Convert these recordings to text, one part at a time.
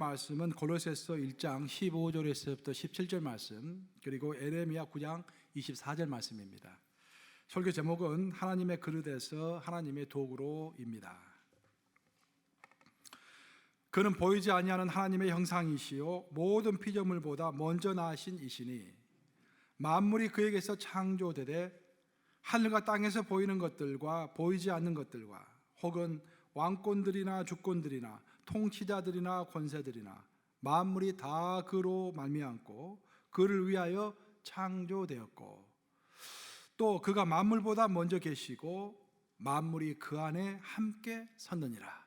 말씀은 골로새서 1장 15절에서부터 17절 말씀, 그리고 에레미야 9장 24절 말씀입니다. 설교 제목은 하나님의 그릇에서 하나님의 도구로입니다. 그는 보이지 아니하는 하나님의 형상이시요 모든 피조물보다 먼저 나신 이시니 만물이 그에게서 창조되되 하늘과 땅에서 보이는 것들과 보이지 않는 것들과 혹은 왕권들이나 주권들이나 통치자들이나 권세들이나 만물이 다 그로 말미암고 그를 위하여 창조되었고 또 그가 만물보다 먼저 계시고 만물이 그 안에 함께 섰느니라.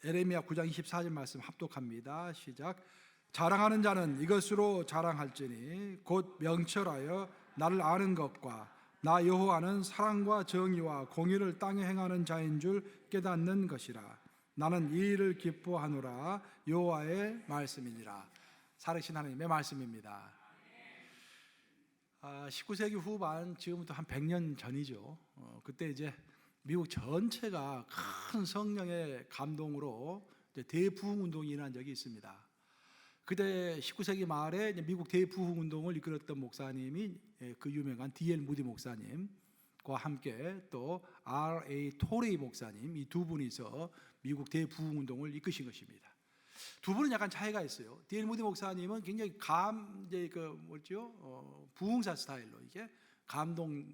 에레미야 9장 24절 말씀 합독합니다. 시작. 자랑하는 자는 이것으로 자랑할지니 곧 명철하여 나를 아는 것과 나 여호와는 사랑과 정의와 공의를 땅에 행하는 자인 줄 깨닫는 것이라. 나는 이 일을 기뻐하노라. 여호와의 말씀이니라. 살아계신 하나님의 말씀입니다. 19세기 후반, 지금부터 한 100년 전이죠. 그때 이제 미국 전체가 큰 성령의 감동으로 대부흥 운동이 일어난 적이 있습니다. 그때 19세기 말에 미국 대부흥 운동을 이끌었던 목사님이 그 유명한 D.L. 무디 목사님과 함께 또 R.A. 토레이 목사님, 이 두 분이서 미국 대부흥 운동을 이끄신 것입니다. 두 분은 약간 차이가 있어요. D.L. 무디 목사님은 굉장히 부흥사 스타일로 이게 감동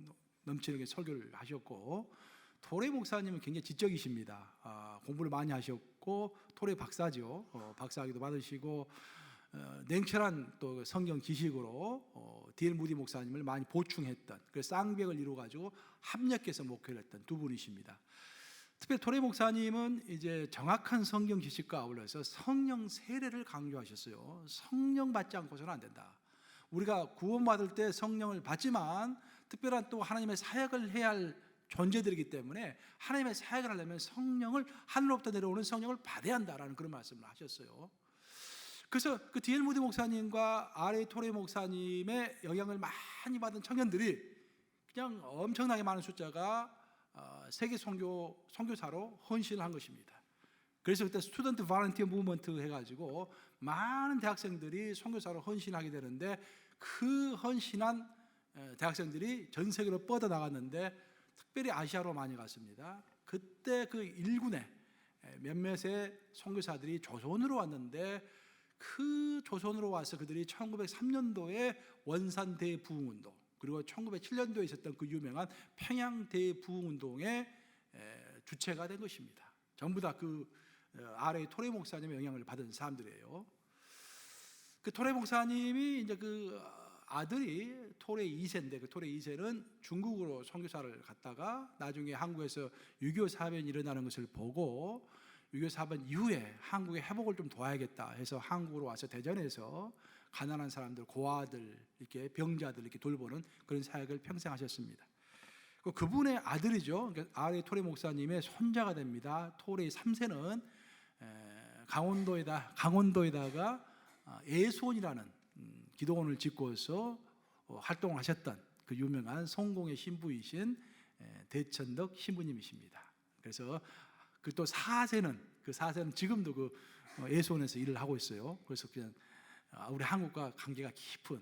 넘치는 설교를 하셨고, 토레이 목사님은 굉장히 지적이십니다. 공부를 많이 하셨고 토레이 박사죠. 박사학위도 받으시고 냉철한 또 성경 지식으로 D.L. 무디 목사님을 많이 보충했던, 그 쌍벽을 이루어 가지고 합력해서 목회를 했던 두 분이십니다. 특별히 토레이 목사님은 이제 정확한 성경 지식과 아울러서 성령 세례를 강조하셨어요. 성령 받지 않고서는 안 된다. 우리가 구원받을 때 성령을 받지만 특별한 또 하나님의 사역을 해야 할 존재들이기 때문에 하나님의 사역을 하려면 성령을, 하늘로부터 내려오는 성령을 받아야 한다라는 그런 말씀을 하셨어요. 그래서 그 D.L. 무디 목사님과 R.A. 토레이 목사님의 영향을 많이 받은 청년들이 그냥 엄청나게 많은 숫자가 세계 선교사로 헌신을 한 것입니다. 그래서 그때 스튜던트 발런티어 무브먼트 해가지고 많은 대학생들이 선교사로 헌신하게 되는데, 그 헌신한 대학생들이 전 세계로 뻗어나갔는데 특별히 아시아로 많이 갔습니다. 그때 그 일군의 몇몇의 선교사들이 조선으로 왔는데, 그 조선으로 와서 그들이 1903년도에 원산 대부흥운동, 그리고 1907년도에 있었던 그 유명한 평양 대부흥운동의 주체가 된 것입니다. 전부 다 그 R.A. 토레이 목사님의 영향을 받은 사람들이에요. 그 토레이 목사님이 이제 그 아들이 토레이 2세인데, 그 토레이 2세는 중국으로 선교사를 갔다가 나중에 한국에서 6.25 사변이 일어나는 것을 보고 6.25 사변 이후에 한국의 회복을 좀 도와야겠다 해서 한국으로 와서 대전에서 가난한 사람들, 고아들, 이렇게 병자들 이렇게 돌보는 그런 사역을 평생 하셨습니다. 그분의 아들이죠. R.A. 토레이 목사님의 손자가 됩니다. 토레이 3세는 강원도에다가 예수원이라는 기도원을 짓고서 활동을 하셨던 그 유명한 성공의 신부이신 대천덕 신부님이십니다. 그래서 그 또 4세는 지금도 그 예수원에서 일을 하고 있어요. 그래서 그냥 우리 한국과 관계가 깊은,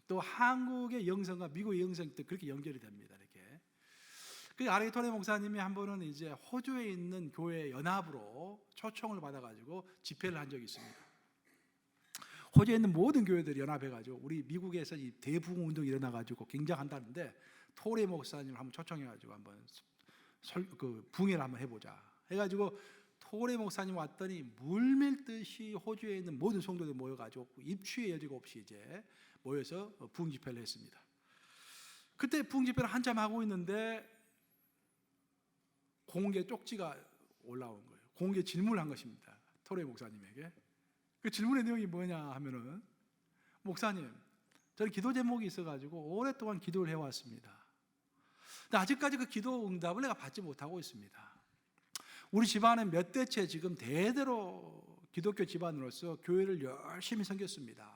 또 한국의 영성과 미국의 영성도 그렇게 연결이 됩니다. 이렇게. 그 R.A. 토레이 목사님이 한 번은 이제 호주에 있는 교회 연합으로 초청을 받아가지고 집회를 한 적이 있습니다. 호주에 있는 모든 교회들이 연합해가지고 우리 미국에서 이 대부흥 운동이 일어나가지고 굉장한다는데 토레이 목사님을 한번 초청해가지고 한번 그 붕해를 한번 해보자 해가지고 토레이 목사님 왔더니 물밀듯이 호주에 있는 모든 성도들 모여가지고 입추의 여지가 없이 이제 모여서 부흥 집회를 했습니다. 그때 부흥 집회를 한참 하고 있는데 공개 쪽지가 올라온 거예요. 공개 질문을 한 것입니다. 토레이 목사님에게. 그 질문의 내용이 뭐냐 하면은, 목사님, 저는 기도 제목이 있어가지고 오랫동안 기도를 해왔습니다. 근데 아직까지 그 기도 응답을 내가 받지 못하고 있습니다. 우리 집안은 몇 대째 지금 대대로 기독교 집안으로서 교회를 열심히 섬겼습니다.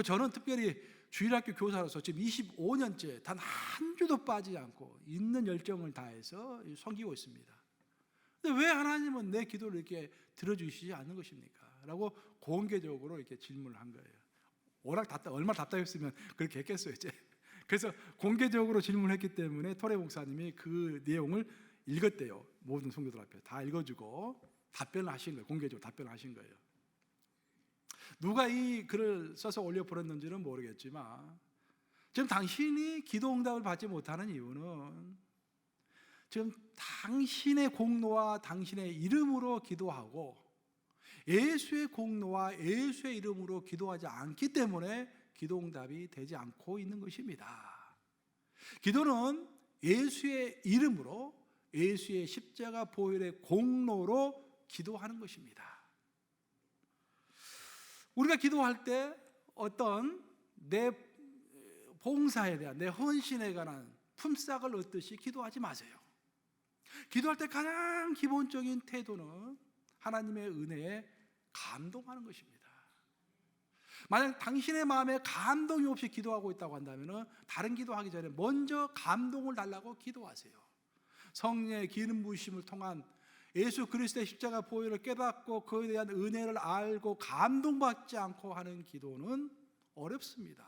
저는 특별히 주일학교 교사로서 지금 25년째 단 한 주도 빠지지 않고 있는 열정을 다해서 섬기고 있습니다. 근데 왜 하나님은 내 기도를 이렇게 들어주시지 않는 것입니까? 라고 공개적으로 이렇게 질문을 한 거예요. 얼마나 답답했으면 그렇게 했겠어요, 이제. 그래서 공개적으로 질문했기 때문에 토레 목사님이 그 내용을 읽었대요. 모든 성도들 앞에 다 읽어주고 답변을 하신 거예요. 공개적으로 답변을 하신 거예요. 누가 이 글을 써서 올려버렸는지는 모르겠지만 지금 당신이 기도 응답을 받지 못하는 이유는 지금 당신의 공로와 당신의 이름으로 기도하고 예수의 공로와 예수의 이름으로 기도하지 않기 때문에 기도 응답이 되지 않고 있는 것입니다. 기도는 예수의 이름으로 예수의 십자가 보혈의 공로로 기도하는 것입니다. 우리가 기도할 때 어떤 내 봉사에 대한 내 헌신에 관한 품삯을 얻듯이 기도하지 마세요. 기도할 때 가장 기본적인 태도는 하나님의 은혜에 감동하는 것입니다. 만약 당신의 마음에 감동이 없이 기도하고 있다고 한다면 다른 기도하기 전에 먼저 감동을 달라고 기도하세요. 성령의 기름 부으심을 통한 예수 그리스도의 십자가 보혈을 깨닫고 그에 대한 은혜를 알고 감동받지 않고 하는 기도는 어렵습니다.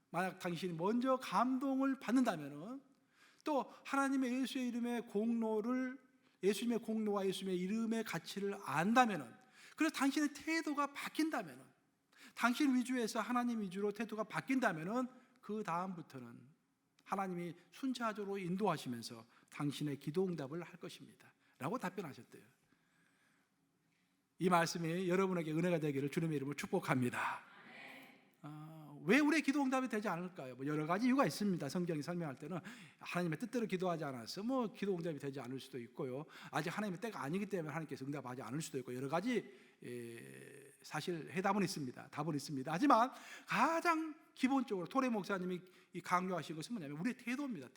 만약 당신이 먼저 감동을 받는다면 또 하나님의 예수의 이름의 공로를 예수님의 공로와 예수님의 이름의 가치를 안다면, 그래서 당신의 태도가 바뀐다면, 당신 위주에서 하나님 위주로 태도가 바뀐다면 그 다음부터는 하나님이 순차적으로 인도하시면서 당신의 기도 응답을 할 것입니다 라고 답변하셨대요. 이 말씀이 여러분에게 은혜가 되기를 주님의 이름으로 축복합니다. 왜 우리의 기도 응답이 되지 않을까요? 여러 가지 이유가 있습니다. 성경이 설명할 때는 하나님의 뜻대로 기도하지 않아서 기도 응답이 되지 않을 수도 있고요, 아직 하나님의 때가 아니기 때문에 하나님께서 응답하지 않을 수도 있고, 여러 가지 사실 해답은 있습니다. 답은 있습니다. 하지만 가장 기본적으로 토레 목사님이 강조하신 것은 뭐냐면 우리의 태도입니다.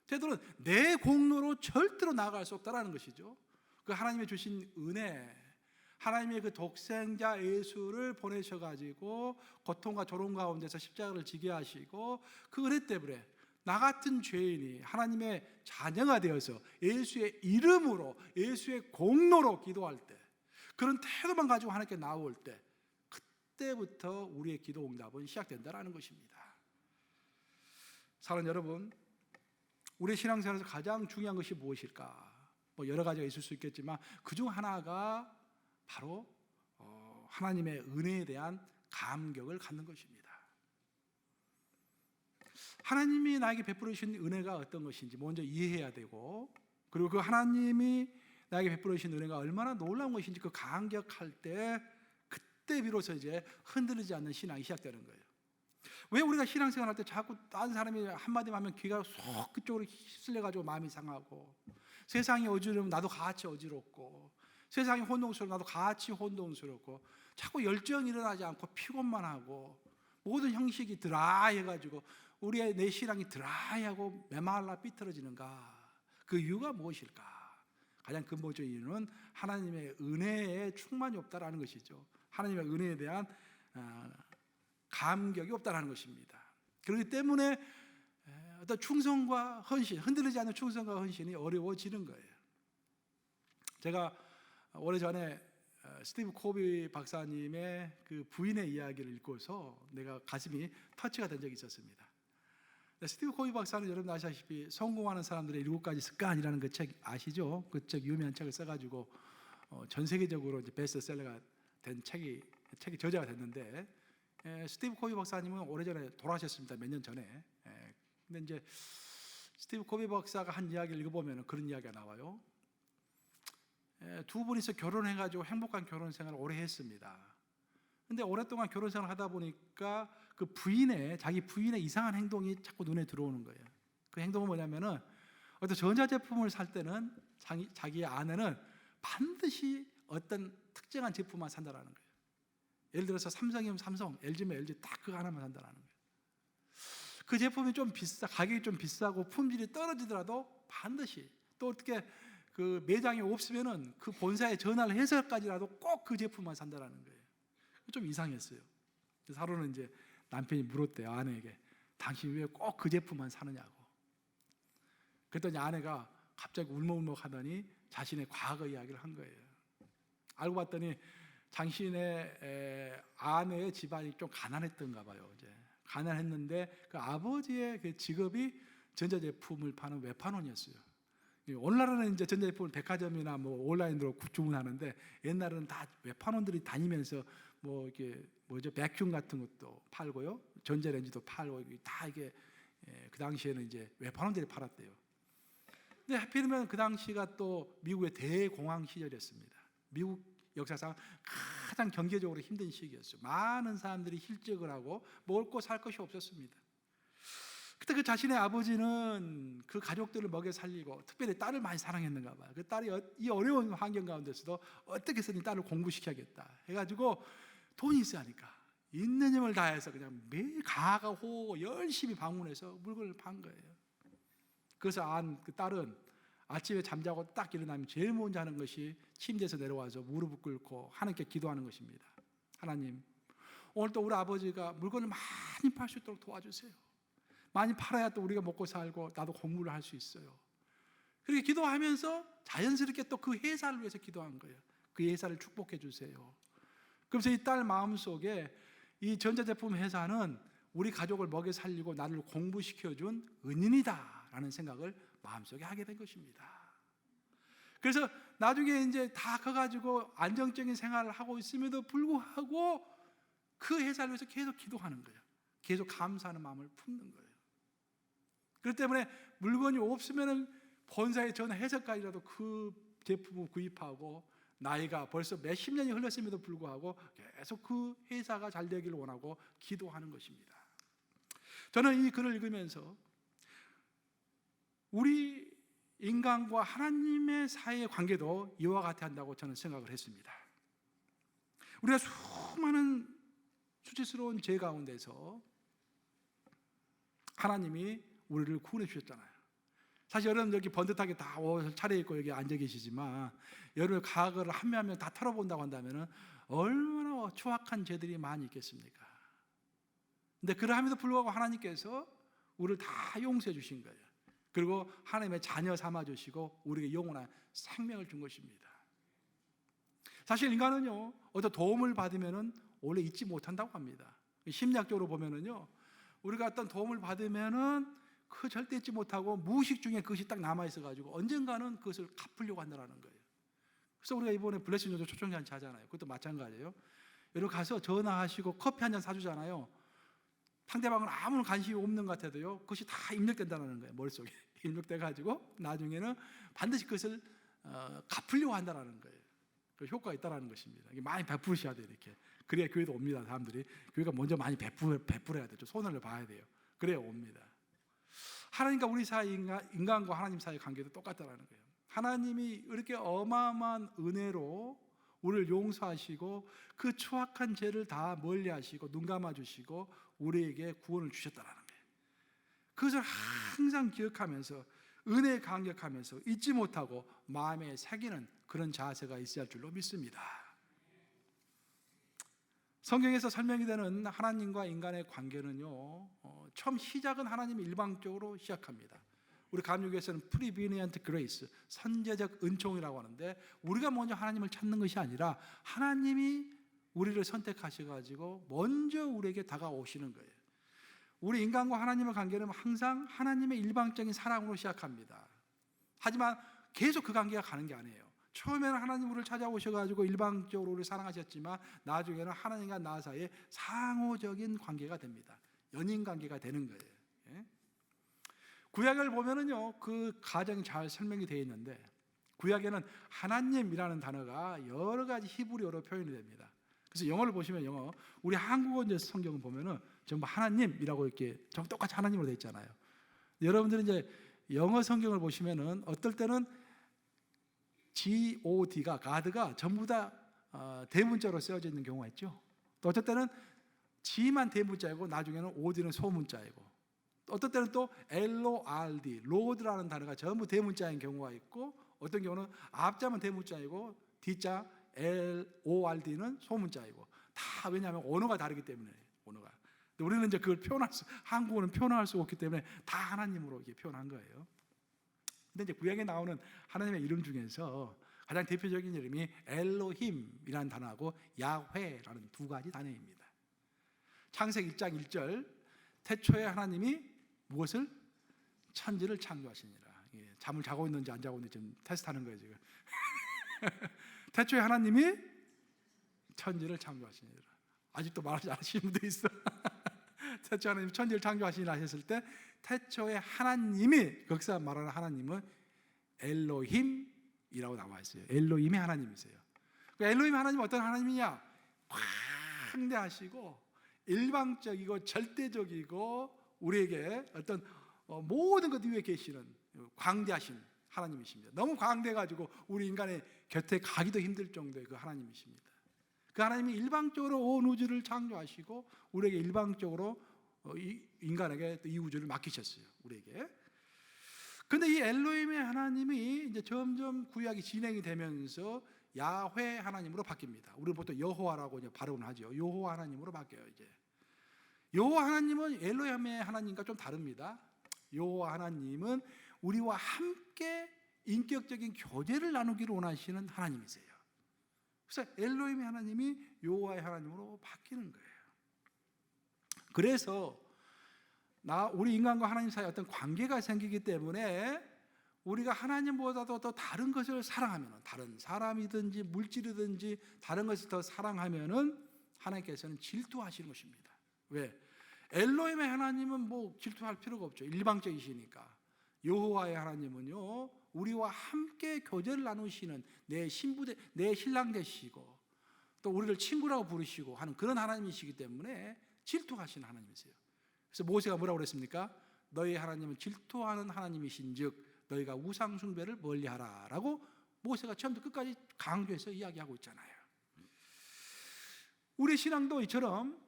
태도는 내 공로로 절대로 나아갈 수 없다는 것이죠. 그 하나님의 주신 은혜, 하나님의 그 독생자 예수를 보내셔가지고 고통과 조롱 가운데서 십자가를 지게 하시고 그 은혜 때문에 나 같은 죄인이 하나님의 자녀가 되어서 예수의 이름으로 예수의 공로로 기도할 때, 그런 태도만 가지고 하나님께 나올 때, 그때부터 우리의 기도 응답은 시작된다는 것입니다. 사랑하는 여러분, 우리 신앙생활에서 가장 중요한 것이 무엇일까? 여러 가지가 있을 수 있겠지만 그중 하나가 바로 하나님의 은혜에 대한 감격을 갖는 것입니다. 하나님이 나에게 베풀으신 은혜가 어떤 것인지 먼저 이해해야 되고, 그리고 그 하나님이 나에게 베풀으신 은혜가 얼마나 놀라운 것인지 그 감격할 때, 그때 비로소 이제 흔들리지 않는 신앙이 시작되는 거예요. 왜 우리가 신앙생활 할 때 자꾸 다른 사람이 한마디만 하면 귀가 쏙 그쪽으로 휩쓸려가지고 마음이 상하고, 세상이 어지러우면 나도 같이 어지럽고, 세상이 혼동스러우면 나도 같이 혼동스럽고, 자꾸 열정이 일어나지 않고 피곤만 하고 모든 형식이 드라이해가지고 내 신앙이 드라이하고 메말라 삐뚤어지는가? 그 이유가 무엇일까? 가장 근본적인 이유는 하나님의 은혜에 충만이 없다라는 것이죠. 하나님의 은혜에 대한 감격이 없다라는 것입니다. 그렇기 때문에 어떤 충성과 헌신, 흔들리지 않는 충성과 헌신이 어려워지는 거예요. 제가 오래전에 스티브 코비 박사님의 그 부인의 이야기를 읽고서 내가 가슴이 터치가 된 적이 있었습니다. 스티브 코비 박사는 여러분 아시다시피 성공하는 사람들의 7가지 습관이라는 그 책 아시죠? 그 책 유명한 책을 써가지고 전 세계적으로 이제 베스트셀러가 된 책이 저자가 됐는데, 스티브 코비 박사님은 오래전에 돌아가셨습니다. 몇 년 전에. 근데 이제 스티브 코비 박사가 한 이야기를 읽어보면 그런 이야기가 나와요. 두 분이서 결혼해가지고 행복한 결혼 생활을 오래 했습니다. 근데 오랫동안 결혼 생활을 하다 보니까 자기 부인의 이상한 행동이 자꾸 눈에 들어오는 거예요. 그 행동은 뭐냐면은 어떤 전자제품을 살 때는 자기 아내는 반드시 어떤 특정한 제품만 산다라는 거예요. 예를 들어서 삼성이면 삼성, LG면 LG 딱 그거 하나만 산다라는 거예요. 그 제품이 가격이 좀 비싸고 품질이 떨어지더라도 반드시, 또 어떻게 그 매장에 없으면은 그 본사에 전화를 해서까지라도 꼭 그 제품만 산다라는 거예요. 좀 이상했어요. 그래서 하루는 이제 남편이 물었대요, 아내에게. 당신이 왜 꼭 그 제품만 사느냐고. 그랬더니 아내가 갑자기 울먹울먹 하더니 자신의 과거 이야기를 한 거예요. 알고 봤더니 당신의 아내의 집안이 좀 가난했던가 봐요. 이제 가난했는데 그 아버지의 그 직업이 전자제품을 파는 외판원이었어요. 오늘날은 이제 전자제품을 백화점이나 뭐 온라인으로 주문하는데 옛날에는 다 외판원들이 다니면서 뭐 이게 뭐죠, 백큐 같은 것도 팔고요, 전자레인지도 팔고 다 이게 그 당시에는 이제 외판원들이 팔았대요. 근데 하필이면 그 당시가 또 미국의 대공황 시절이었습니다. 미국 역사상 가장 경제적으로 힘든 시기였어요. 많은 사람들이 실직을 하고 먹고 살 것이 없었습니다. 그때 그 자신의 아버지는 그 가족들을 먹여 살리고 특별히 딸을 많이 사랑했는가 봐요. 그 딸이 이 어려운 환경 가운데서도 어떻게 해서든 딸을 공부시켜야겠다 해가지고 돈이 있어야 하니까 있는 힘을 다해서 그냥 매일 가가호 열심히 방문해서 물건을 판 거예요. 그래서 그 딸은 아침에 잠자고 딱 일어나면 제일 먼저 하는 것이 침대에서 내려와서 무릎을 꿇고 하나님께 기도하는 것입니다. 하나님, 오늘 또 우리 아버지가 물건을 많이 팔 수 있도록 도와주세요. 많이 팔아야 또 우리가 먹고 살고 나도 공부를 할 수 있어요. 그렇게 기도하면서 자연스럽게 또 그 회사를 위해서 기도한 거예요. 그 회사를 축복해 주세요. 그래서 이 딸 마음속에 이 전자제품 회사는 우리 가족을 먹여 살리고 나를 공부시켜준 은인이다 라는 생각을 마음속에 하게 된 것입니다. 그래서 나중에 이제 다 커가지고 안정적인 생활을 하고 있음에도 불구하고 그 회사를 위해서 계속 기도하는 거예요. 계속 감사하는 마음을 품는 거예요. 그렇기 때문에 물건이 없으면 본사에 전화해서까지라도 그 제품을 구입하고 나이가 벌써 몇십 년이 흘렀음에도 불구하고 계속 그 회사가 잘 되기를 원하고 기도하는 것입니다. 저는 이 글을 읽으면서 우리 인간과 하나님의 사이의 관계도 이와 같아 한다고 저는 생각을 했습니다. 우리가 수많은 수치스러운 죄 가운데서 하나님이 우리를 구원해 주셨잖아요. 사실 여러분 여기 번듯하게 다 옷을 차려입고 여기 앉아 계시지만 여러분 과거를 한 명 한 명 다 털어본다고 한다면 얼마나 추악한 죄들이 많이 있겠습니까? 근데 그러함에도 불구하고 하나님께서 우리를 다 용서해 주신 거예요. 그리고 하나님의 자녀 삼아 주시고 우리에게 영원한 생명을 준 것입니다. 사실 인간은요, 어떤 도움을 받으면은 원래 잊지 못한다고 합니다. 심리학적으로 보면은요, 우리가 어떤 도움을 받으면은 그 절대 잊지 못하고 무의식 중에 그것이 딱 남아 있어가지고 언젠가는 그것을 갚으려고 한다는 거예요. 그래서 우리가 이번에 블레싱 조조 초청잔치 하잖아요. 그것도 마찬가지예요. 여러분 가서 전화하시고 커피 한 잔 사주잖아요. 상대방은 아무런 관심이 없는 것 같아도요, 그것이 다 입력된다는 거예요. 머릿속에 입력돼가지고 나중에는 반드시 그것을 갚으려고 한다는 거예요. 그 효과가 있다는 것입니다. 많이 베푸셔야 돼요. 이렇게 그래야 교회도 옵니다. 사람들이 교회가 먼저 많이 베풀어야 되죠. 손을 봐야 돼요. 그래야 옵니다. 하나님과 우리 사이 인간과 하나님 사이의 관계도 똑같다는 거예요. 하나님이 이렇게 어마어마한 은혜로 우리를 용서하시고 그 추악한 죄를 다 멀리하시고 눈 감아주시고 우리에게 구원을 주셨다는 거예요. 그것을 항상 기억하면서 은혜에 감격하면서 잊지 못하고 마음에 새기는 그런 자세가 있어야 할 줄로 믿습니다. 성경에서 설명이 되는 하나님과 인간의 관계는요, 처음 시작은 하나님이 일방적으로 시작합니다. 우리 감육에서는 prevenient grace, 선제적 은총이라고 하는데 우리가 먼저 하나님을 찾는 것이 아니라 하나님이 우리를 선택하셔가지고 먼저 우리에게 다가오시는 거예요. 우리 인간과 하나님의 관계는 항상 하나님의 일방적인 사랑으로 시작합니다. 하지만 계속 그 관계가 가는 게 아니에요. 처음에는 하나님 우리를 찾아오셔가지고 일방적으로 우리를 사랑하셨지만 나중에는 하나님과 나 사이에 상호적인 관계가 됩니다. 연인 관계가 되는 거예요. 예? 구약을 보면은요, 그 과정이 잘 설명이 되어 있는데 구약에는 하나님이라는 단어가 여러 가지 히브리어로 표현이 됩니다. 그래서 영어를 보시면 우리 한국어 이제 성경을 보면은 전부 하나님이라고 이렇게 똑같이 하나님으로 되어 있잖아요. 여러분들은 이제 영어 성경을 보시면은 어떨 때는 God가 God가 전부 다 대문자로 쓰여져 있는 경우가 있죠. 또 어떨 때는 G만 대문자이고 나중에는 OD는 소문자이고, 어떨 때는 또 LORD, Lord라는 단어가 전부 대문자인 경우가 있고, 어떤 경우는 앞자만 대문자이고 뒷자 LORD는 소문자이고, 다 왜냐하면 언어가 다르기 때문에 언어가. 근데 우리는 이제 그걸 한국어는 표현할 수 없기 때문에 다 하나님으로 이렇게 표현한 거예요. 근데 이제 구약에 나오는 하나님의 이름 중에서 가장 대표적인 이름이 엘로힘이라는 단어하고 야훼라는 두 가지 단어입니다. 창세기 1장 1절, 태초에 하나님이 무엇을? 천지를 창조하시니라. 잠을 자고 있는지 안 자고 있는지 지금 테스트하는 거예요 지금. 태초에 하나님이 천지를 창조하시니라. 아직도 말하지 않으시는 분도 있어. 태초에 하나님이 천지를 창조하시니라 하셨을 때 태초에 하나님이, 거기서 말하는 하나님은 엘로힘이라고 나와 있어요. 엘로힘이 하나님이세요. 엘로힘 하나님은 어떤 하나님이냐? 광대하시고 일방적이고 절대적이고 우리에게 어떤 모든 것 위에 계시는 광대하신 하나님이십니다. 너무 광대해가지고 우리 인간의 곁에 가기도 힘들 정도의 그 하나님이십니다. 그 하나님이 일방적으로 온 우주를 창조하시고 우리에게 일방적으로 인간에게 이 우주를 맡기셨어요. 우리에게. 근데 이 엘로힘의 하나님이 이제 점점 구약이 진행이 되면서 야훼 하나님으로 바뀝니다. 우리 보통 여호와라고 이제 발음을 하죠. 여호와 하나님으로 바뀌어요. 이제 여호와 하나님은 엘로힘의 하나님과 좀 다릅니다. 여호와 하나님은 우리와 함께 인격적인 교제를 나누기를 원하시는 하나님이세요. 그래서 엘로힘의 하나님이 여호와의 하나님으로 바뀌는 거예요. 그래서 우리 인간과 하나님 사이에 어떤 관계가 생기기 때문에 우리가 하나님보다도 더 다른 것을 사랑하면, 다른 사람이든지 물질이든지 다른 것을 더 사랑하면은 하나님께서는 질투하시는 것입니다. 왜? 엘로힘의 하나님은 뭐 질투할 필요가 없죠. 일방적이시니까. 여호와의 하나님은요, 우리와 함께 교제를 나누시는 내 신랑 되시고 또 우리를 친구라고 부르시고 하는 그런 하나님이시기 때문에 질투하시는 하나님이세요. 그래서 모세가 뭐라고 그랬습니까? 너희 하나님은 질투하는 하나님이신즉 너희가 우상 숭배를 멀리하라 라고 모세가 처음부터 끝까지 강조해서 이야기하고 있잖아요. 우리 신앙도 이처럼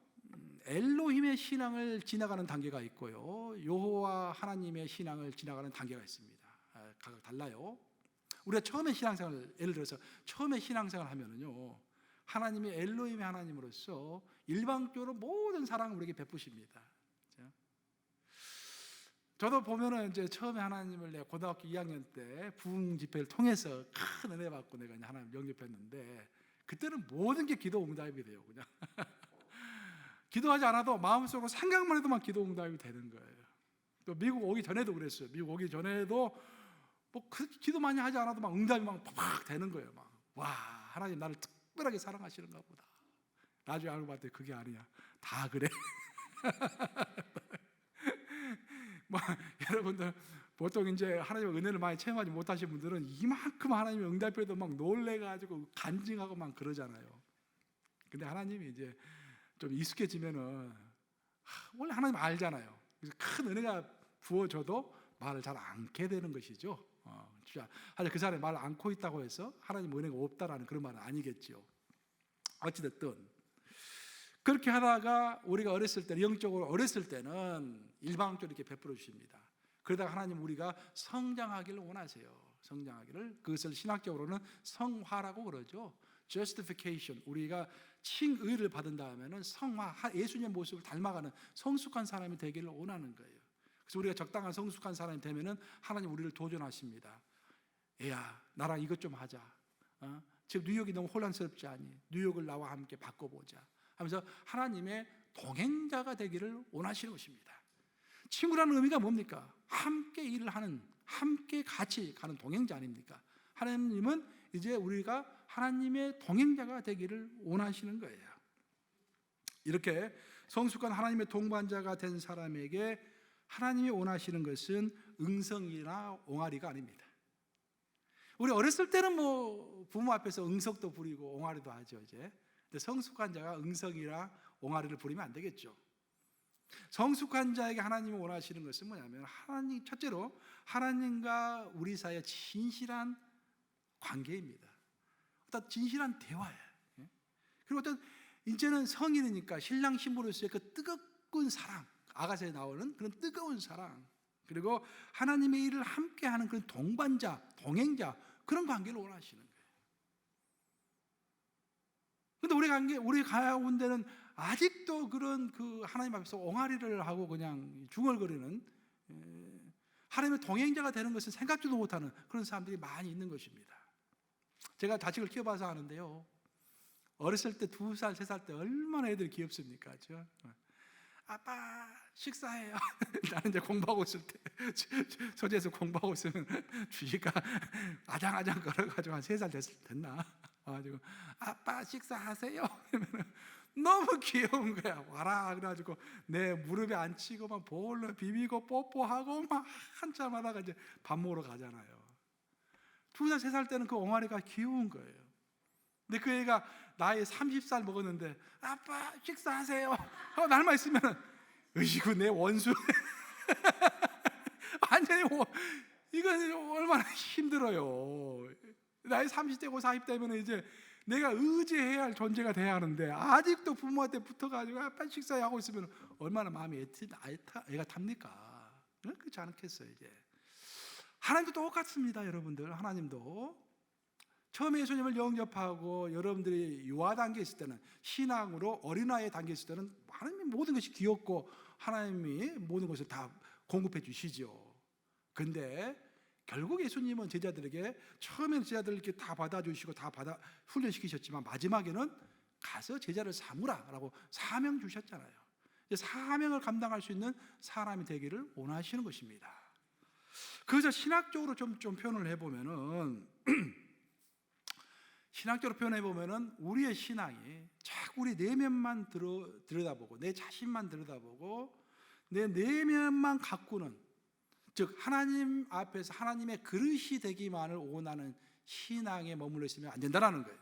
엘로힘의 신앙을 지나가는 단계가 있고요, 여호와 하나님의 신앙을 지나가는 단계가 있습니다. 각각 달라요. 우리가 처음에 신앙생활, 예를 들어서 처음에 신앙생활 하면은요, 하나님이 엘로힘의 하나님으로서 일방적으로 모든 사랑을 우리에게 베푸십니다. 저도 보면은 이제 처음에 하나님을 내가 고등학교 2학년 때 부흥 집회를 통해서 큰 은혜 받고 내가 하나님 영접했는데 그때는 모든 게 기도 응답이 돼요. 그냥 기도하지 않아도 마음속으로 생각만 해도 막 기도 응답이 되는 거예요. 또 미국 오기 전에도 그랬어요. 미국 오기 전에도 뭐 기도 많이 하지 않아도 막 응답이 막 팍팍 되는 거예요. 막 와, 하나님 나를 특별하게 사랑하시는가 보다. 나중에 알고 봤더니 그게 아니야. 다 그래. 뭐 여러분들 보통 이제 하나님의 은혜를 많이 체험하지 못하신 분들은 이만큼 하나님의 응답에도 막 놀래가지고 간증하고 막 그러잖아요. 근데 하나님이 이제 좀 익숙해지면은 원래 하나님 알잖아요. 그래서 큰 은혜가 부어져도 말을 잘 않게 되는 것이죠. 하여튼 그 사람이 말을 않고 있다고 해서 하나님 은혜가 없다라는 그런 말은 아니겠죠. 어찌됐든 그렇게 하다가 우리가 어렸을 때, 영적으로 어렸을 때는 일방적으로 이렇게 베풀어 주십니다. 그러다가 하나님 우리가 성장하기를 원하세요. 성장하기를. 그것을 신학적으로는 성화라고 그러죠. Justification. 우리가 칭의를 받은 다음에는 성화, 예수님의 모습을 닮아가는 성숙한 사람이 되기를 원하는 거예요. 그래서 우리가 적당한 성숙한 사람이 되면은 하나님 우리를 도전하십니다. 얘야, 나랑 이것 좀 하자. 지금 뉴욕이 너무 혼란스럽지 않니? 뉴욕을 나와 함께 바꿔보자. 하면서 하나님의 동행자가 되기를 원하시는 것입니다. 친구라는 의미가 뭡니까? 함께 일을 하는, 함께 같이 가는 동행자 아닙니까? 하나님은 이제 우리가 하나님의 동행자가 되기를 원하시는 거예요. 이렇게 성숙한 하나님의 동반자가 된 사람에게 하나님이 원하시는 것은 응성이나 옹알이가 아닙니다. 우리 어렸을 때는 뭐 부모 앞에서 응석도 부리고 옹알이도 하죠. 이제 근데 성숙한 자가 응석이나 옹알이를 부리면 안 되겠죠. 성숙한 자에게 하나님이 원하시는 것은 뭐냐면 하나님, 첫째로 하나님과 우리 사이의 진실한 관계입니다. 어떤 진실한 대화예요. 그리고 어떤 이제는 성인이니까 신랑 신부로서의 그 뜨거운 사랑, 아가서에 나오는 그런 뜨거운 사랑, 그리고 하나님의 일을 함께하는 그런 동반자, 동행자, 그런 관계를 원하시는 거예요. 그런데 우리 가운데는 아직도 그런 그 하나님 앞에서 옹알이를 하고 그냥 중얼거리는, 하나님의 동행자가 되는 것은 생각지도 못하는 그런 사람들이 많이 있는 것입니다. 제가 자식을 키워봐서 아는데요, 어렸을 때 2살, 3살 때 얼마나 애들이 귀엽습니까? 그렇죠? 아빠 식사해요. 나는 이제 공부하고 있을 때 소재에서 공부하고 있으면 주희가 아장아장 걸어가지고 한 3살 됐나? 와가지고 아빠 식사하세요. 그러면 너무 귀여운 거야. 와라 그래가지고 내 무릎에 앉히고 막 볼로 비비고 뽀뽀하고 막 한참 하다가 이제 밥 먹으러 가잖아요. 2살, 3살 때는 그 옹알이가 귀여운 거예요. 근데 그 애가 나이 30살 먹었는데 아빠 식사하세요. 날만 있으면 으이구 내 원수. 완전히 이건 얼마나 힘들어요. 나이 30대고 40대면 이제 내가 의지해야 할 존재가 돼야 하는데 아직도 부모한테 붙어가지고 아빠 식사하고 있으면 얼마나 마음이 애가 탑니까? 그렇지 않겠어요. 이제 하나님도 똑같습니다. 여러분들, 하나님도 처음에 예수님을 영접하고 여러분들이 유아 단계에 있을 때는, 신앙으로 어린아이 단계에 있을 때는 하나님이 모든 것이 귀엽고 하나님이 모든 것을 다 공급해 주시죠. 근데 결국 예수님은 제자들에게 처음에는 제자들에게 다 받아주시고 다 훈련시키셨지만 마지막에는 가서 제자를 삼으라라고 사명 주셨잖아요. 사명을 감당할 수 있는 사람이 되기를 원하시는 것입니다. 그래서 신학적으로 좀 표현을 해보면은 우리의 신앙이 자꾸 우리 내면만 들여다보고 내 자신만 들여다보고 내 내면만 가꾸는, 즉 하나님 앞에서 하나님의 그릇이 되기만을 원하는 신앙에 머물러 있으면 안 된다는 거예요.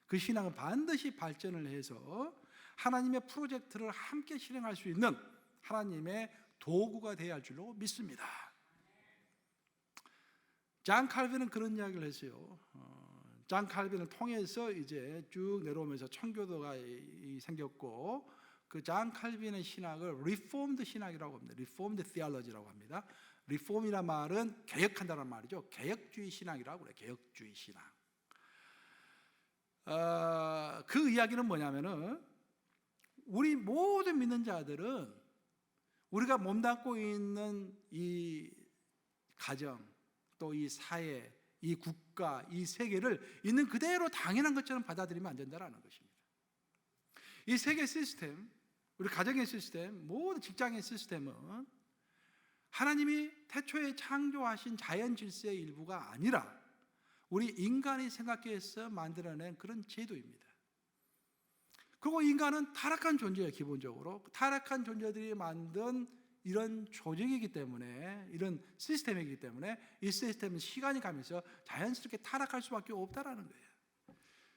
그 신앙은 반드시 발전을 해서 하나님의 프로젝트를 함께 실행할 수 있는 하나님의 도구가 되어야 할 줄로 믿습니다. 잔 칼빈은 그런 이야기를 했어요. 잔 칼빈을 통해서 이제 쭉 내려오면서 청교도가 생겼고, 그 잔 칼빈의 신학을 리폼드 신학이라고 합니다. 리폼드 theology라고 합니다. 리폼이란 말은 개혁한다는 말이죠. 개혁주의 신학이라고 그래요. 개혁주의 신학. 그 이야기는 뭐냐면은 우리 모든 믿는 자들은 우리가 몸담고 있는 이 가정, 또 이 사회, 이 국가, 이 세계를 있는 그대로 당연한 것처럼 받아들이면 안 된다는 것입니다. 이 세계 시스템, 우리 가정의 시스템, 모든 직장의 시스템은 하나님이 태초에 창조하신 자연 질서의 일부가 아니라 우리 인간이 생각해서 만들어낸 그런 제도입니다. 그리고 인간은 타락한 존재예요. 기본적으로 타락한 존재들이 만든 이런 조직이기 때문에, 이런 시스템이기 때문에 이 시스템은 시간이 가면서 자연스럽게 타락할 수밖에 없다라는 거예요.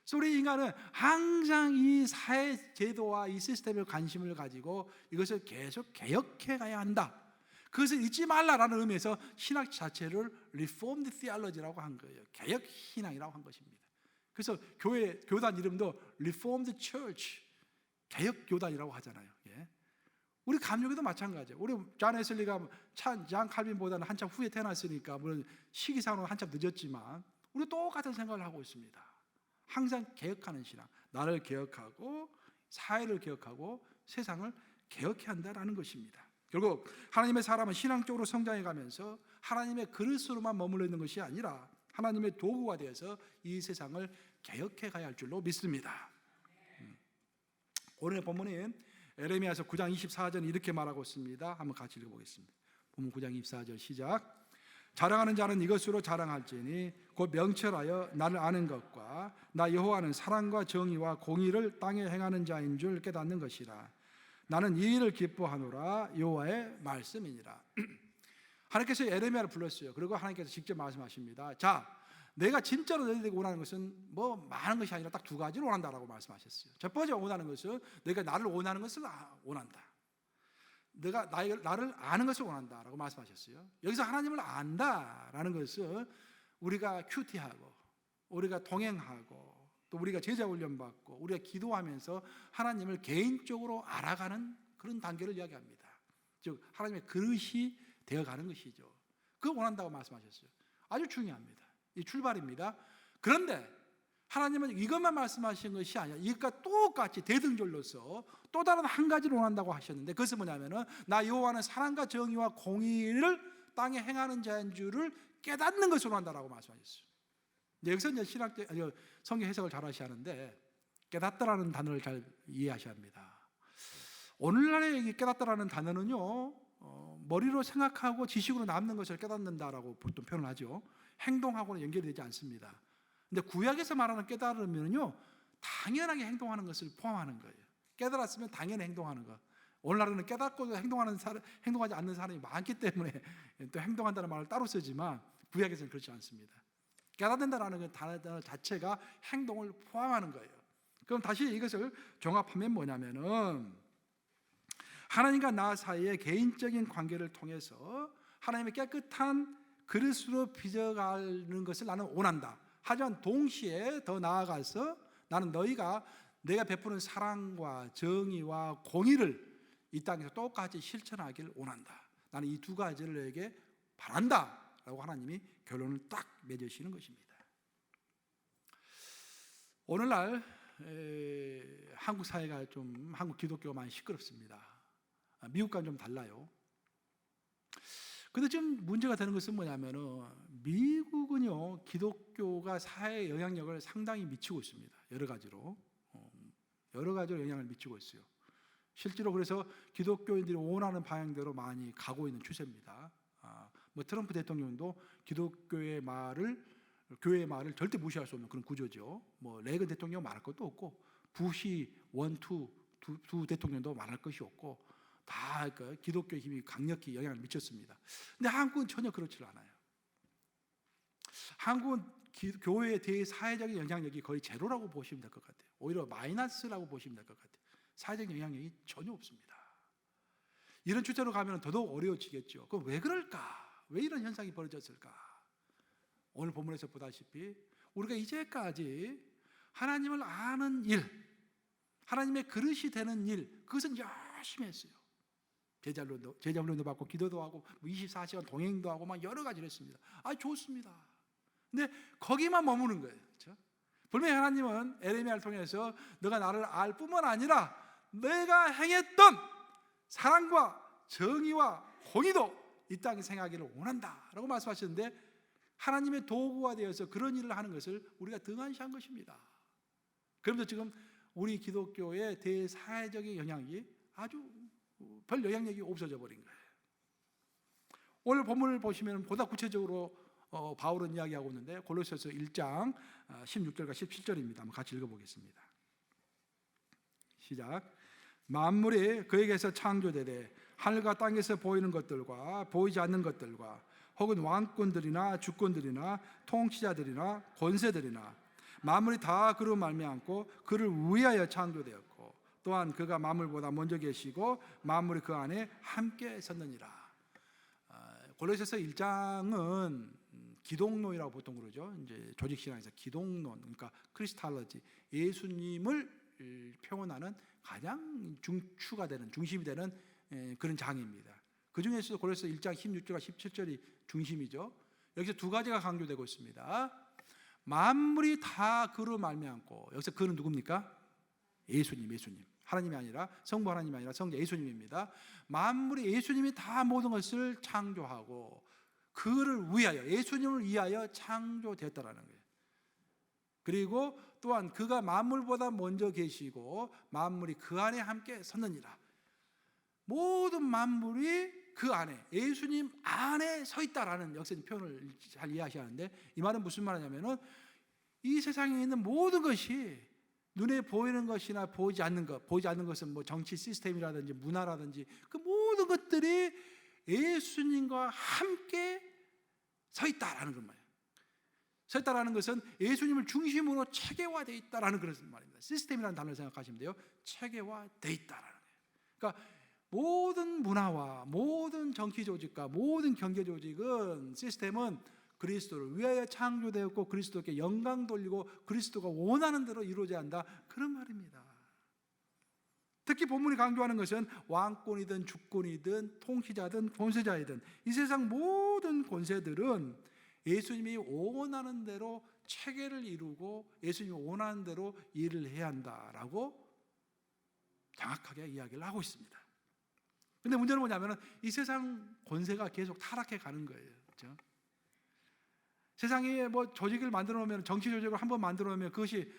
그래서 우리 인간은 항상 이 사회 제도와 이 시스템에 관심을 가지고 이것을 계속 개혁해 가야 한다. 그것을 잊지 말라라는 의미에서 신학 자체를 Reformed Theology라고 한 거예요. 개혁 신앙이라고 한 것입니다. 그래서 교단 이름도 Reformed Church, 개혁 교단이라고 하잖아요. 예. 우리 감옥에도 마찬가지예요. 우리 잔 웨슬리가 잔 칼빈보다는 한참 후에 태어났으니까 물론 시기상으로 한참 늦었지만 우리 똑같은 생각을 하고 있습니다. 항상 개혁하는 신앙, 나를 개혁하고 사회를 개혁하고 세상을 개혁해야 한다는 것입니다. 결국 하나님의 사람은 신앙적으로 성장해 가면서 하나님의 그릇으로만 머물러 있는 것이 아니라 하나님의 도구가 되어서 이 세상을 개혁해 가야 할 줄로 믿습니다. 오늘의 본문은 에레미야서 9장 24절 이렇게 말하고 있습니다. 한번 같이 읽어보겠습니다. 본문 9장 24절 시작. 자랑하는 자는 이것으로 자랑할지니 곧 명철하여 나를 아는 것과 나 여호와는 사랑과 정의와 공의를 땅에 행하는 자인 줄 깨닫는 것이라. 나는 이 일을 기뻐하노라. 여호와의 말씀이니라. 하나님께서 에레미야를 불렀어요. 그리고 하나님께서 직접 말씀하십니다. 자, 내가 진짜로 너희들에게 원하는 것은 뭐 많은 것이 아니라 딱 2가지를 원한다라고 말씀하셨어요. 첫 번째 원하는 것은 내가 나를 원하는 것을 원한다. 내가 나를 아는 것을 원한다라고 말씀하셨어요. 여기서 하나님을 안다라는 것은 우리가 큐티하고 우리가 동행하고 또 우리가 제자 훈련 받고 우리가 기도하면서 하나님을 개인적으로 알아가는 그런 단계를 이야기합니다. 즉 하나님의 그릇이 되어가는 것이죠. 그거 원한다고 말씀하셨어요. 아주 중요합니다. 이 출발입니다. 그런데 하나님은 이것만 말씀하신 것이 아니라 이것과 똑같이 대등절로서 또 다른 한 가지를 원한다고 하셨는데 그것은 뭐냐면은 나 여호와는 사랑과 정의와 공의를 땅에 행하는 자인 줄을 깨닫는 것으로 한다라고 말씀하셨어요. 여기서 이제 성경 해석을 잘 하셔야 하는데, 깨닫다라는 단어를 잘 이해하셔야 합니다. 오늘날의 깨닫다라는 단어는요, 머리로 생각하고 지식으로 남는 것을 깨닫는다라고 보통 표현을 하죠. 행동하고는 연결이 되지 않습니다. 근데 구약에서 말하는 깨달으면요, 당연하게 행동하는 것을 포함하는 거예요. 깨달았으면 당연히 행동하는 것. 오늘날은 깨닫고 행동하지 않는 사람이 많기 때문에 또 행동한다는 말을 따로 쓰지만, 구약에서는 그렇지 않습니다. 깨닫는다라는 그 단어 자체가 행동을 포함하는 거예요. 그럼 다시 이것을 종합하면 뭐냐면은, 하나님과 나 사이의 개인적인 관계를 통해서 하나님의 깨끗한 그릇으로 빚어가는 것을 나는 원한다. 하지만 동시에 더 나아가서 나는 내가 베푸는 사랑과 정의와 공의를 이 땅에서 똑같이 실천하기를 원한다. 나는 이 두 가지를 너에게 바란다 라고 하나님이 결론을 딱 맺으시는 것입니다. 오늘날 한국 사회가 한국 기독교가 많이 시끄럽습니다. 미국과는 좀 달라요. 근데 지금 문제가 되는 것은 뭐냐면은, 미국은요, 기독교가 사회에 영향력을 상당히 미치고 있습니다. 여러 가지로 영향을 미치고 있어요. 실제로 그래서 기독교인들이 원하는 방향대로 많이 가고 있는 추세입니다. 트럼프 대통령도 기독교의 교회의 말을 절대 무시할 수 없는 그런 구조죠. 레이건 대통령 말할 것도 없고, 부시 두 대통령도 말할 것이 없고, 다 기독교의 힘이 강력히 영향을 미쳤습니다. 근데 한국은 전혀 그렇지 않아요. 한국은 교회에 대해 사회적인 영향력이 거의 제로라고 보시면 될 것 같아요. 오히려 마이너스라고 보시면 될 것 같아요. 사회적 영향력이 전혀 없습니다. 이런 추세로 가면 더더욱 어려워지겠죠. 그럼 왜 그럴까? 왜 이런 현상이 벌어졌을까? 오늘 본문에서 보다시피 우리가 이제까지 하나님을 아는 일, 하나님의 그릇이 되는 일, 그것은 열심히 했어요. 제자훈련도 받고 기도도 하고 24시간 동행도 하고 막 여러 가지를 했습니다. 좋습니다. 근데 거기만 머무는 거예요. 그렇죠? 분명히 하나님은 에레미야를 통해서 너가 나를 알 뿐만 아니라 내가 행했던 사랑과 정의와 공의도 이 땅에 생하기를 원한다 라고 말씀하셨는데, 하나님의 도구가 되어서 그런 일을 하는 것을 우리가 등한시한 것입니다. 그런데 지금 우리 기독교의 대사회적인 영향이 아주 별 영향력이 없어져 버린 거예요. 오늘 본문을 보시면 보다 구체적으로 바울은 이야기하고 있는데, 골로새서 1장 16절과 17절입니다. 한번 같이 읽어보겠습니다. 시작. 만물이 그에게서 창조되되 하늘과 땅에서 보이는 것들과 보이지 않는 것들과 혹은 왕권들이나 주권들이나 통치자들이나 권세들이나 만물이 다 그로 말미암고 그를 위하여 창조되었고, 또한 그가 만물보다 먼저 계시고 만물이 그 안에 함께 섰느니라. 골로새서 1장은 기독론이라고 보통 그러죠. 이제 조직신앙에서 기독론, 그러니까 크리스탈로지, 예수님을 표현하는 가장 중심이 되는 그런 장입니다. 그 중에서도 골로새서 1장 16절과 17절이 중심이죠. 여기서 두 가지가 강조되고 있습니다. 만물이 다 그로 말미암고, 여기서 그는 누굽니까? 예수님. 하나님이 아니라 성부 하나님이 아니라 성자 예수님입니다. 만물이 예수님이 다 모든 것을 창조하고 그를 위하여, 예수님을 위하여 창조되었다라는 거예요. 그리고 또한 그가 만물보다 먼저 계시고 만물이 그 안에 함께 섰느니라. 모든 만물이 그 안에, 예수님 안에 서 있다라는 역사적 표현을 잘 이해하셔야 하는데, 이 말은 무슨 말이냐면은 이 세상에 있는 모든 것이 눈에 보이는 것이나 보이지 않는 것은 정치 시스템이라든지 문화라든지 그 모든 것들이 예수님과 함께 서 있다라는 것 말이에요. 서 있다라는 것은 예수님을 중심으로 체계화되어 있다라는 그런 말입니다. 시스템이라는 단어를 생각하시면 돼요. 체계화되어 있다라는 거예요. 그러니까 모든 문화와 모든 정치 조직과 모든 경제 조직은, 시스템은 그리스도를 위하여 창조되었고 그리스도께 영광 돌리고 그리스도가 원하는 대로 이루어져야 한다, 그런 말입니다. 특히 본문이 강조하는 것은 왕권이든 주권이든 통치자든 권세자이든 이 세상 모든 권세들은 예수님이 원하는 대로 체계를 이루고 예수님이 원하는 대로 일을 해야 한다라고 정확하게 이야기를 하고 있습니다. 근데 문제는 뭐냐면은 이 세상 권세가 계속 타락해 가는 거예요. 그렇죠? 세상에 뭐 조직을 만들어 놓으면, 정치 조직을 한번 만들어 놓으면 그것이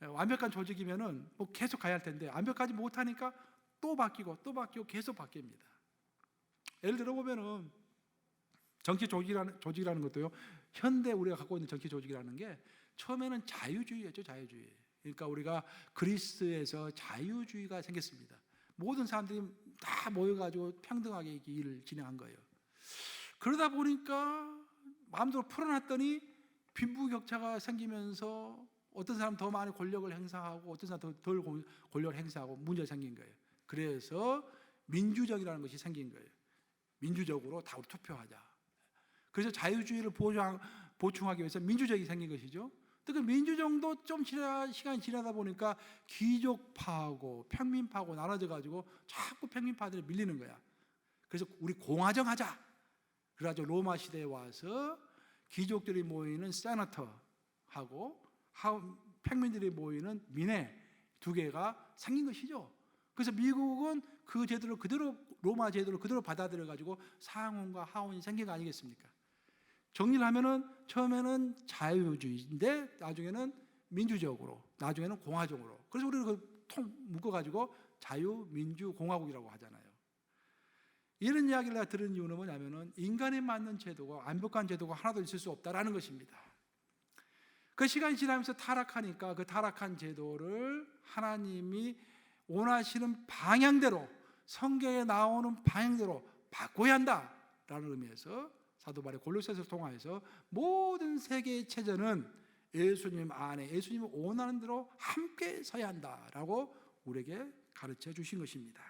완벽한 조직이면은 뭐 계속 가야 할 텐데, 완벽하지 못하니까 또 바뀌고 또 바뀌고 계속 바뀝니다. 예를 들어 보면은 정치 조직이라는 것도요, 현대 우리가 갖고 있는 정치 조직이라는 게 처음에는 자유주의였죠. 자유주의. 그러니까 우리가 그리스에서 자유주의가 생겼습니다. 모든 사람들이 다 모여가지고 평등하게 일을 진행한 거예요. 그러다 보니까 마음대로 풀어놨더니 빈부격차가 생기면서 어떤 사람 더 많이 권력을 행사하고 어떤 사람 덜 권력을 행사하고 문제가 생긴 거예요. 그래서 민주정이라는 것이 생긴 거예요. 민주적으로 다 우리 투표하자. 그래서 자유주의를 보충하기 위해서 민주적이 생긴 것이죠. 그 민주정도 좀 시간이 지나다 보니까 귀족파하고 평민파하고 나눠져 가지고 자꾸 평민파들이 밀리는 거야. 그래서 우리 공화정 하자. 그래가지고 로마 시대에 와서 귀족들이 모이는 세나터하고 평민들이 모이는 민회 두 개가 생긴 것이죠. 그래서 미국은 그 제도를 그대로, 로마 제도를 그대로 받아들여 가지고 상원과 하원이 생긴 거 아니겠습니까? 정리를 하면은 처음에는 자유주의인데 나중에는 민주적으로, 나중에는 공화정으로. 그래서 우리는 그 통 묶어가지고 자유민주공화국이라고 하잖아요. 이런 이야기를 내가 들은 이유는 뭐냐면은 인간에 맞는 제도가, 완벽한 제도가 하나도 있을 수 없다라는 것입니다. 그 시간이 지나면서 타락하니까 그 타락한 제도를 하나님이 원하시는 방향대로, 성경에 나오는 방향대로 바꿔야 한다라는 의미에서 사도 바울이 골로새서를 통하여서 모든 세계의 체제는 예수님 안에, 예수님이 원하는 대로 함께 서야 한다라고 우리에게 가르쳐 주신 것입니다.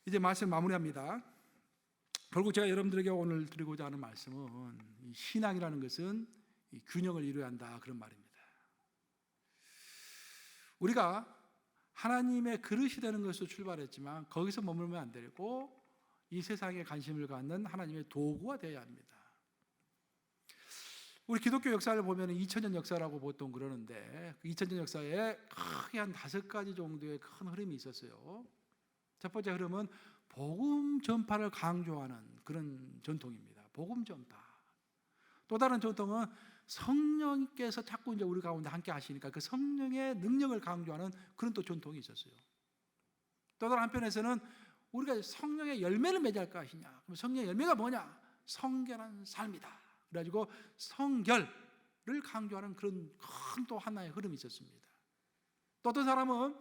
이제 말씀 마무리합니다. 결국 제가 여러분들에게 오늘 드리고자 하는 말씀은, 이 신앙이라는 것은 이 균형을 이루어야 한다, 그런 말입니다. 우리가 하나님의 그릇이 되는 것으로 출발했지만 거기서 머물면 안 되고 이 세상에 관심을 갖는 하나님의 도구가 되어야 합니다. 우리 기독교 역사를 보면 2000년 역사라고 보통 그러는데, 그 2000년 역사에 크게 한 5가지 정도의 큰 흐름이 있었어요. 첫 번째 흐름은 복음 전파를 강조하는 그런 전통입니다. 복음 전파. 또 다른 전통은 성령께서 자꾸 이제 우리 가운데 함께 하시니까 그 성령의 능력을 강조하는 그런 또 전통이 있었어요. 또 다른 한편에서는 우리가 성령의 열매를 맺을 것이냐, 그럼 성령의 열매가 뭐냐? 성결한 삶이다. 그래가지고 성결을 강조하는 그런 큰 또 하나의 흐름이 있었습니다. 또 어떤 사람은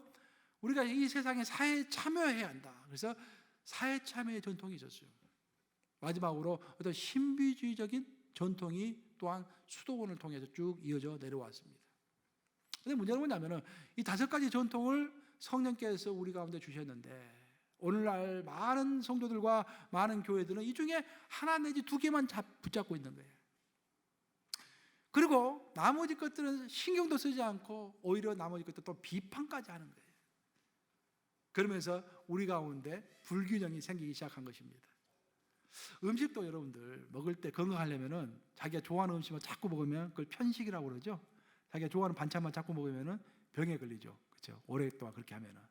우리가 이 세상에 사회에 참여해야 한다. 그래서 사회 참여의 전통이 있었어요. 마지막으로 어떤 신비주의적인 전통이 또한 수도원을 통해서 쭉 이어져 내려왔습니다. 그런데 문제는 뭐냐면은 이 5가지 전통을 성령께서 우리 가운데 주셨는데, 오늘날 많은 성도들과 많은 교회들은 이 중에 하나 내지 2개만 붙잡고 있는 거예요. 그리고 나머지 것들은 신경도 쓰지 않고 오히려 나머지 것들 또 비판까지 하는 거예요. 그러면서 우리 가운데 불균형이 생기기 시작한 것입니다. 음식도 여러분들 먹을 때 건강하려면은 자기가 좋아하는 음식만 자꾸 먹으면 그걸 편식이라고 그러죠. 자기가 좋아하는 반찬만 자꾸 먹으면은 병에 걸리죠. 그렇죠? 오랫동안 그렇게 하면은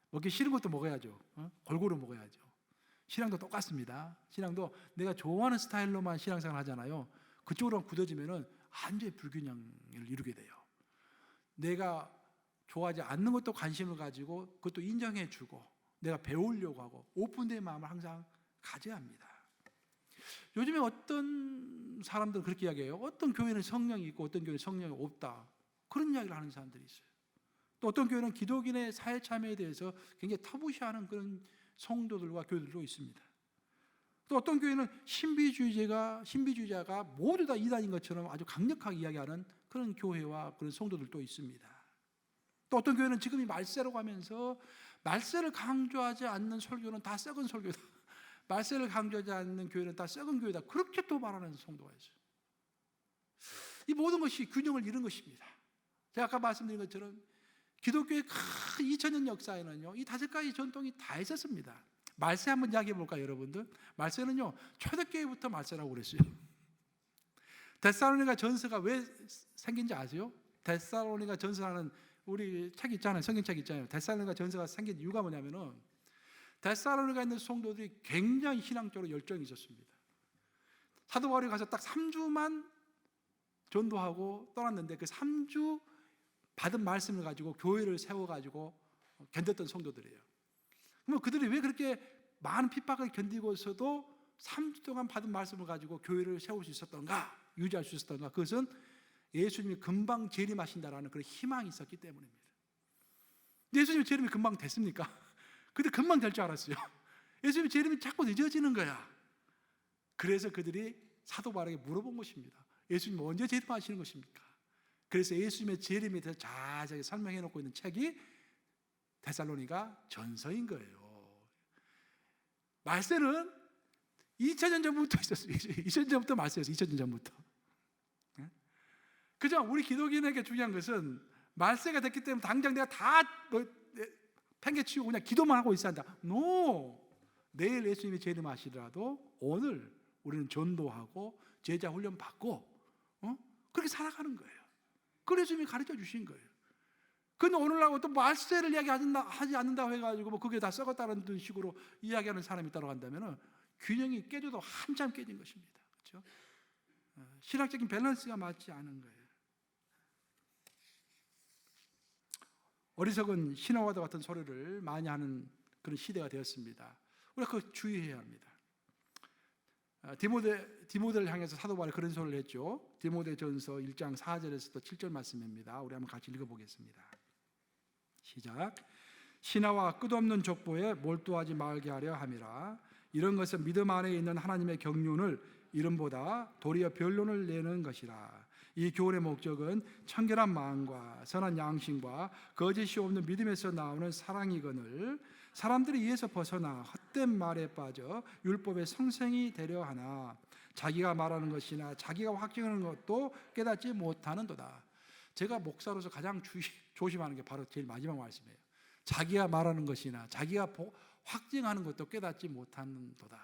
먹기 싫은 것도 먹어야죠. 골고루 먹어야죠. 신앙도 똑같습니다. 신앙도 내가 좋아하는 스타일로만 신앙생활 하잖아요. 그쪽으로 굳어지면은 완전히 불균형을 이루게 돼요. 내가 좋아하지 않는 것도 관심을 가지고 그것도 인정해주고 내가 배우려고 하고 오픈된 마음을 항상 가져야 합니다. 요즘에 어떤 사람들은 그렇게 이야기해요. 어떤 교회는 성령이 있고 어떤 교회는 성령이 없다, 그런 이야기를 하는 사람들이 있어요. 또 어떤 교회는 기독인의 사회 참여에 대해서 굉장히 터부시하는 그런 성도들과 교회들도 있습니다. 또 어떤 교회는 신비주의자가 모두 다 이단인 것처럼 아주 강력하게 이야기하는 그런 교회와 그런 성도들도 있습니다. 또 어떤 교회는 지금이 말세라고 하면서 말세를 강조하지 않는 설교는 다 썩은 설교다, 말세를 강조하지 않는 교회는 다 썩은 교회다, 그렇게 또 말하는 성도가 있어요. 이 모든 것이 균형을 잃은 것입니다. 제가 아까 말씀드린 것처럼 기독교의 큰 2000년 역사에는요, 이 5가지 전통이 다 있었습니다. 말세 한번 이야기해 볼까요, 여러분들? 말세는요, 초대교회부터 말세라고 그랬어요. 데살로니가 전서가 왜 생긴지 아세요? 데살로니가 전서라는 우리 책 있잖아요, 성경책 있잖아요. 데살로니가 전서가 생긴 이유가 뭐냐면은 데살로니가에 있는 성도들이 굉장히 신앙적으로 열정이 있었습니다. 사도 바울이 가서 딱 3주만 전도하고 떠났는데 그 3주 받은 말씀을 가지고 교회를 세워가지고 견뎠던 성도들이에요. 그러면 그들이 왜 그렇게 많은 핍박을 견디고서도 3주 동안 받은 말씀을 가지고 교회를 세울 수 있었던가, 유지할 수 있었던가? 그것은 예수님이 금방 재림하신다라는 그런 희망이 있었기 때문입니다. 예수님이 재림이 금방 됐습니까? 근데 금방 될 줄 알았어요. 예수님이 재림이 자꾸 늦어지는 거야. 그래서 그들이 사도 바울에게 물어본 것입니다. 예수님 언제 재림하시는 것입니까? 그래서 예수님의 재림에 대해서 자세하게 설명해 놓고 있는 책이 데살로니가 전서인 거예요. 말세는 2000년 전부터 있었어요. 2000년 전부터 말세였어요. 2000년 전부터. 그죠? 우리 기독인에게 중요한 것은 말세가 됐기 때문에 당장 내가 다 팽개치우고 그냥 기도만 하고 있어야 한다. No! 내일 예수님이 재림하시더라도 오늘 우리는 전도하고 제자 훈련 받고 그렇게 살아가는 거예요. 그래서 예수님이 가르쳐 주신 거예요. 근데 오늘날 또 말세를 이야기하지 않는다고 해가지고 뭐 그게 다 썩었다는 식으로 이야기하는 사람이 따라간다면 균형이 깨져도 한참 깨진 것입니다. 그렇죠? 신학적인 밸런스가 맞지 않은 거예요. 어리석은 신화와도 같은 소리를 많이 하는 그런 시대가 되었습니다. 우리가 그거 주의해야 합니다. 디모데를 향해서 사도 바울이 그런 소리를 했죠. 디모데전서 1장 4절에서부터 7절 말씀입니다. 우리 한번 같이 읽어보겠습니다. 시작. 신하와 끝없는 족보에 몰두하지 말게 하려 함이라. 이런 것은 믿음 안에 있는 하나님의 경륜을 이름보다 도리어 변론을 내는 것이라. 이 교훈의 목적은 청결한 마음과 선한 양심과 거짓이 없는 믿음에서 나오는 사랑이거늘 사람들이 이에서 벗어나 헛된 말에 빠져 율법의 성생이 되려 하나 자기가 말하는 것이나 자기가 확증하는 것도 깨닫지 못하는도다. 제가 목사로서 가장 조심하는 게 바로 제일 마지막 말씀이에요. 자기가 말하는 것이나 자기가 확증하는 것도 깨닫지 못하는도다.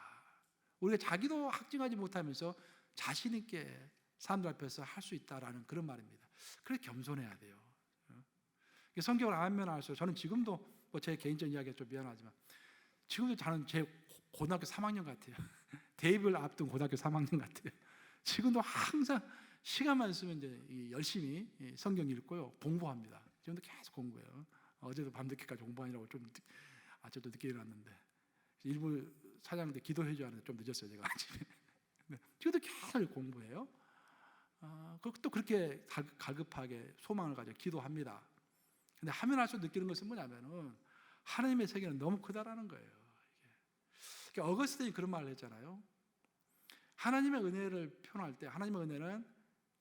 우리가 자기도 확증하지 못하면서 자신 있게 사람들 앞에서 할 수 있다라는 그런 말입니다. 그래 겸손해야 돼요. 성경을 알면 알수록 저는 지금도 뭐 제 개인적인 이야기가 좀 미안하지만 지금도 저는 제 고등학교 3학년 같아요. 대입을 앞둔 고등학교 3학년 같아요. 지금도 항상 시간만 있으면 이제 열심히 성경 읽고요 공부합니다. 지금도 계속 공부해요. 어제도 밤늦게까지 공부하느라고 아침도 늦게 일어났는데 일부 사장한테 기도해 줘야 하는데 좀 늦었어요 제가 아침에. 지금도 계속 공부해요. 또 그렇게 갈급하게 소망을 가지고 기도합니다. 근데 하면 할수록 느끼는 것은 뭐냐면은 하나님의 세계는 너무 크다라는 거예요. 그러니까 어거스틴이 그런 말을 했잖아요. 하나님의 은혜를 표현할 때 하나님의 은혜는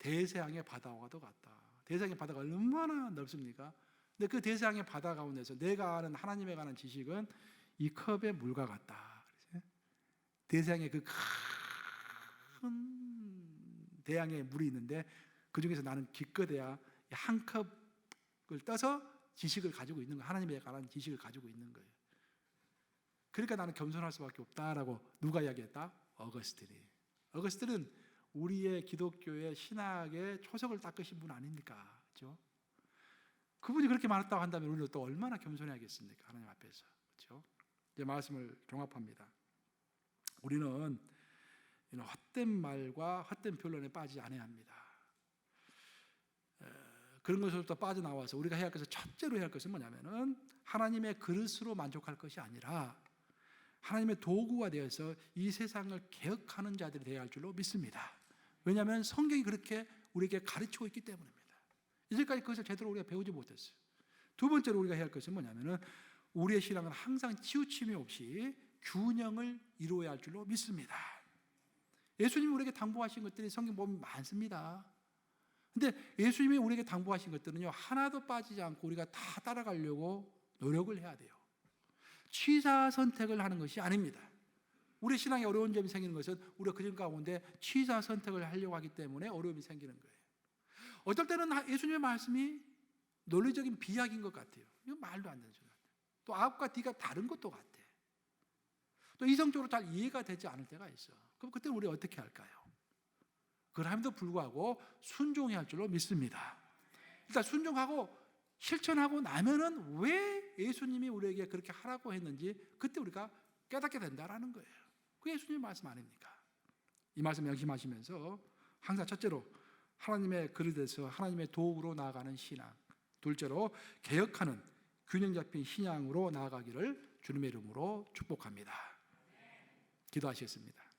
대서양의 바다와도 같다. 대서양의 바다가 얼마나 넓습니까? 근데 그 대서양의 바다 가운데서 내가 아는 하나님에 관한 지식은 이 컵의 물과 같다. 대서양의 그 큰 대양에 물이 있는데 그 중에서 나는 기껏해야 한 컵을 떠서 지식을 가지고 있는 거예요. 하나님에 관한 지식을 가지고 있는 거예요. 그러니까 나는 겸손할 수밖에 없다라고 누가 이야기했다? 어거스틴은 우리의 기독교의 신학의 초석을 닦으신 분 아닙니까? 그렇죠? 그분이 그렇게 말했다고 한다면 우리는 또 얼마나 겸손해야겠습니까? 하나님 앞에서. 그렇죠? 이제 말씀을 종합합니다. 우리는 헛된 말과 헛된 변론에 빠지지 않아야 합니다. 그런 것으로부터 빠져나와서 우리가 해야 할 것은 첫째로 해야 할 것은 뭐냐면은 하나님의 그릇으로 만족할 것이 아니라 하나님의 도구가 되어서 이 세상을 개혁하는 자들이 되어야 할 줄로 믿습니다. 왜냐하면 성경이 그렇게 우리에게 가르치고 있기 때문입니다. 이제까지 그것을 제대로 우리가 배우지 못했어요. 두 번째로 우리가 해야 할 것은 뭐냐면은 우리의 신앙은 항상 치우침이 없이 균형을 이루어야 할 줄로 믿습니다. 예수님이 우리에게 당부하신 것들이 성경 보면 많습니다. 근데 예수님이 우리에게 당부하신 것들은요 하나도 빠지지 않고 우리가 다 따라가려고 노력을 해야 돼요. 취사 선택을 하는 것이 아닙니다. 우리 신앙에 어려운 점이 생기는 것은 우리가 그점 가운데 취사 선택을 하려고 하기 때문에 어려움이 생기는 거예요. 어떨 때는 예수님의 말씀이 논리적인 비약인 것 같아요. 이거 말도 안 되는 소리 같아요. 또 A과 D가 다른 것도 같아. 또 이성적으로 잘 이해가 되지 않을 때가 있어. 그럼 그때 우리 어떻게 할까요? 그럼에도 불구하고 순종해야 할 줄로 믿습니다. 일단 순종하고 실천하고 나면은 왜 예수님이 우리에게 그렇게 하라고 했는지 그때 우리가 깨닫게 된다라는 거예요. 그게 예수님의 말씀 아닙니까? 이 말씀 명심하시면서 항상 첫째로 하나님의 그릇에서 하나님의 도구로 나아가는 신앙, 둘째로 개혁하는 균형 잡힌 신앙으로 나아가기를 주님의 이름으로 축복합니다. 기도하시겠습니다.